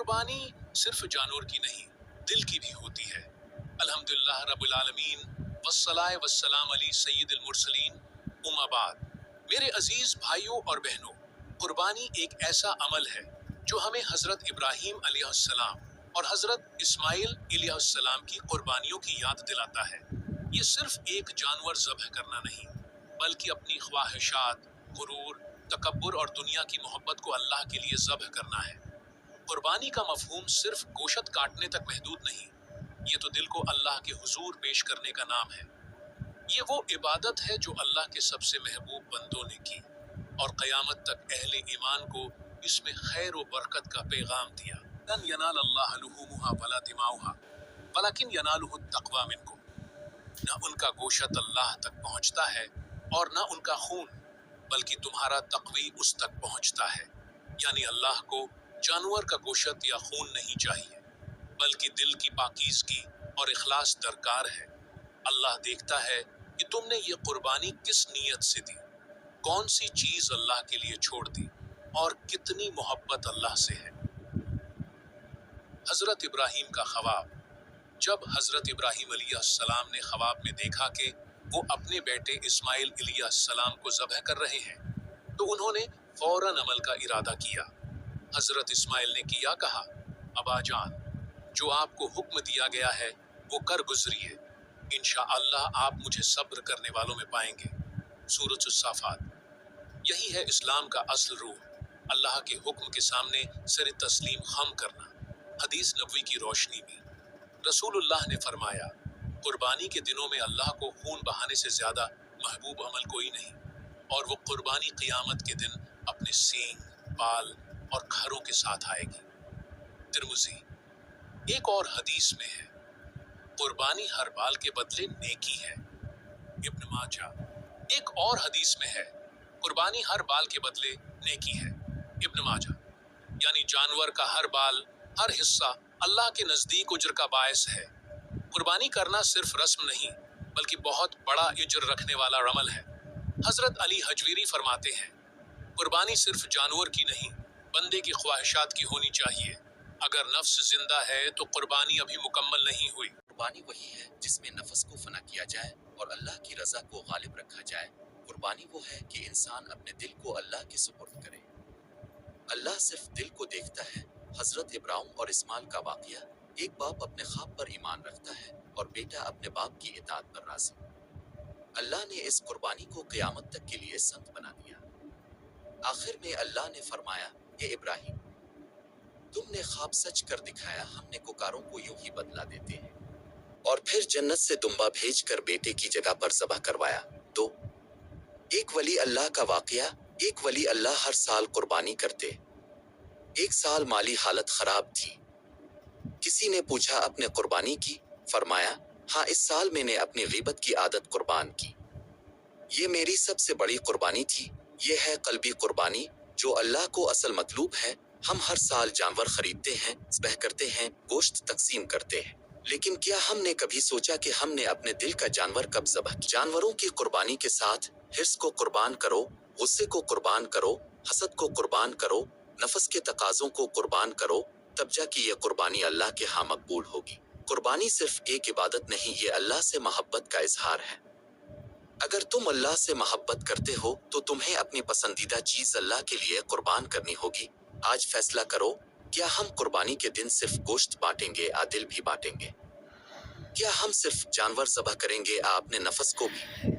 قربانی صرف جانور کی نہیں، دل کی بھی ہوتی ہے۔ الحمدللہ رب العالمین والصلاۃ والسلام علی سید المرسلین، اما بعد۔ میرے عزیز بھائیوں اور بہنوں، قربانی ایک ایسا عمل ہے جو ہمیں حضرت ابراہیم علیہ السلام اور حضرت اسماعیل علیہ السلام کی قربانیوں کی یاد دلاتا ہے۔ یہ صرف ایک جانور ذبح کرنا نہیں، بلکہ اپنی خواہشات، غرور، تکبر اور دنیا کی محبت کو اللہ کے لیے ذبح کرنا ہے۔ قربانی کا مفہوم صرف گوشت کاٹنے تک محدود نہیں، یہ تو دل کو اللہ کے حضور پیش کرنے کا نام ہے۔ یہ وہ عبادت ہے جو اللہ کے سب سے محبوب بندوں نے کی اور قیامت تک اہل ایمان کو اس میں خیر و برکت کا پیغام دیا۔ لن ینال اللہ لحومها ولا دماؤها ولکن ینالہ التقوی منکم۔ نہ ان کا گوشت اللہ تک پہنچتا ہے اور نہ ان کا خون، بلکہ تمہارا تقوی اس تک پہنچتا ہے۔ یعنی اللہ کو جانور کا گوشت یا خون نہیں چاہیے، بلکہ دل کی پاکیزگی اور اخلاص درکار ہے۔ اللہ دیکھتا ہے کہ تم نے یہ قربانی کس نیت سے دی، کون سی چیز اللہ کے لیے چھوڑ دی اور کتنی محبت اللہ سے ہے۔ حضرت ابراہیم کا خواب۔ جب حضرت ابراہیم علیہ السلام نے خواب میں دیکھا کہ وہ اپنے بیٹے اسماعیل علیہ السلام کو ذبح کر رہے ہیں، تو انہوں نے فوراً عمل کا ارادہ کیا۔ حضرت اسماعیل نے کیا کہا، ابا جان، جو آپ کو حکم دیا گیا ہے وہ کر گزریے، انشاءاللہ آپ مجھے صبر کرنے والوں میں پائیں گے۔ سورۃ الصافات۔ یہی ہے اسلام کا اصل روح، اللہ کے حکم کے سامنے سر تسلیم خم کرنا۔ حدیث نبوی کی روشنی میں رسول اللہ نے فرمایا، قربانی کے دنوں میں اللہ کو خون بہانے سے زیادہ محبوب عمل کوئی نہیں، اور وہ قربانی قیامت کے دن اپنے سینگ، بال اور کھروں کے ساتھ آئے گی۔ ترمذی۔ ایک اور حدیث میں ہے، قربانی ہر بال کے بدلے نیکی ہے۔ ابن ماجہ۔ ایک اور حدیث میں ہے، قربانی ہر بال کے بدلے نیکی ہے۔ ابن ماجہ۔ یعنی جانور کا ہر بال، ہر حصہ اللہ کے نزدیک اجر کا باعث ہے۔ قربانی کرنا صرف رسم نہیں، بلکہ بہت بڑا اجر رکھنے والا عمل ہے۔ حضرت علی حجویری فرماتے ہیں، قربانی صرف جانور کی نہیں، بندے کی خواہشات کی ہونی چاہیے۔ اگر نفس زندہ ہے تو قربانی ابھی مکمل نہیں ہوئی۔ قربانی وہی ہے جس میں نفس کو فنا کیا جائے اور اللہ کی رضا کو غالب رکھا جائے۔ قربانی وہ ہے کہ انسان اپنے دل کو اللہ کے سپرد کرے۔ اللہ صرف دل کو دیکھتا ہے۔ حضرت ابراہیم اور اسماعیل کا واقعہ، ایک باپ اپنے خواب پر ایمان رکھتا ہے اور بیٹا اپنے باپ کی اطاعت پر راضی۔ اللہ نے اس قربانی کو قیامت تک کے لیے سنت بنا دیا۔ آخر میں اللہ نے فرمایا، اے ابراہیم، تم نے خواب سچ کر دکھایا، ہم نیکوکاروں کو یوں ہی بدلہ دیتے ہیں۔ اور پھر جنت سے دمبا بھیج کر بیٹے کی جگہ پر ذبح کروایا۔ تو ایک ولی اللہ کا واقعہ، ایک ولی اللہ ہر سال قربانی کرتے۔ ایک سال مالی حالت خراب تھی۔ کسی نے پوچھا اپنے قربانی کی؟ فرمایا، ہاں، اس سال میں نے اپنی غیبت کی عادت قربان کی۔ یہ میری سب سے بڑی قربانی تھی۔ یہ ہے قلبی قربانی جو اللہ کو اصل مطلوب ہے۔ ہم ہر سال جانور خریدتے ہیں، ذبح کرتے ہیں، گوشت تقسیم کرتے ہیں، لیکن کیا ہم نے کبھی سوچا کہ ہم نے اپنے دل کا جانور کب ذبح کیا؟ جانوروں کی قربانی کے ساتھ حرص کو قربان کرو، غصے کو قربان کرو، حسد کو قربان کرو، نفس کے تقاضوں کو قربان کرو، تب جا کہ یہ قربانی اللہ کے ہاں مقبول ہوگی۔ قربانی صرف ایک عبادت نہیں، یہ اللہ سے محبت کا اظہار ہے۔ اگر تم اللہ سے محبت کرتے ہو تو تمہیں اپنی پسندیدہ چیز اللہ کے لیے قربان کرنی ہوگی۔ آج فیصلہ کرو، کیا ہم قربانی کے دن صرف گوشت بانٹیں گے یا دل بھی بانٹیں گے؟ کیا ہم صرف جانور ذبح کریں گے یا اپنے نفس کو بھی؟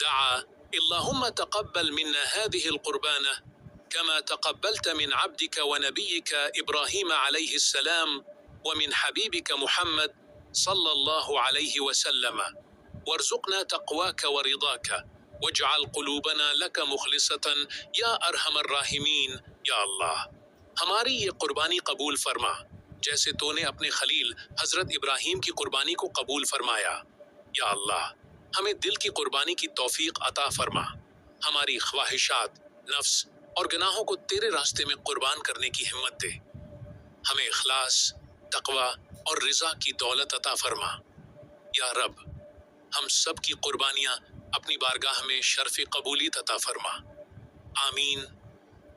دعا اللهم تقبل منا هذه القربانة كما تقبلت من عبدك ونبيك إبراهيم عليه السلام ومن حبيبك محمد صلى الله عليه وسلم، وارزقنا تقواك ورضاك واجعل قلوبنا لك مخلصة يا أرحم الراحمين یا اللہ۔ ہماری یہ قربانی قبول فرما جیسے تو نے اپنے خلیل حضرت ابراہیم کی قربانی کو قبول فرمایا۔ یا اللہ، ہمیں دل کی قربانی کی توفیق عطا فرما، ہماری خواہشات، نفس اور گناہوں کو تیرے راستے میں قربان کرنے کی ہمت دے، ہمیں اخلاص، تقوی اور رضا کی دولت عطا فرما۔ یا رب، ہم سب کی قربانیاں اپنی بارگاہ میں شرف قبولیت عطا فرما، آمین۔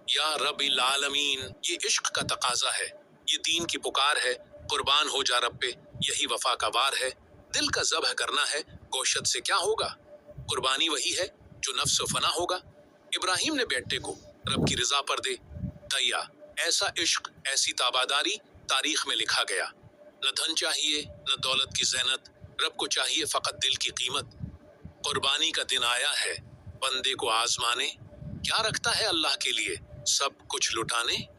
یا رب العالمین، یہ عشق کا تقاضا ہے یہ دین کی پکار ہے، قربان ہو جا رب پہ، یہی وفا کا وار ہے، دل کا ذبح کرنا ہے، گوشت سے کیا ہوگا؟ قربانی وہی ہے جو نفس و فنا ہوگا۔ ابراہیم نے بیٹے کو رب کی رضا پر دے دیا، ایسا عشق، ایسی تاباداری تاریخ میں لکھا گیا۔ نہ دھن چاہیے، نہ دولت کی زینت، رب کو چاہیے فقط دل کی قیمت۔ قربانی کا دن آیا ہے، بندے کو آزمانے، کیا رکھتا ہے اللہ کے لیے، سب کچھ لٹانے۔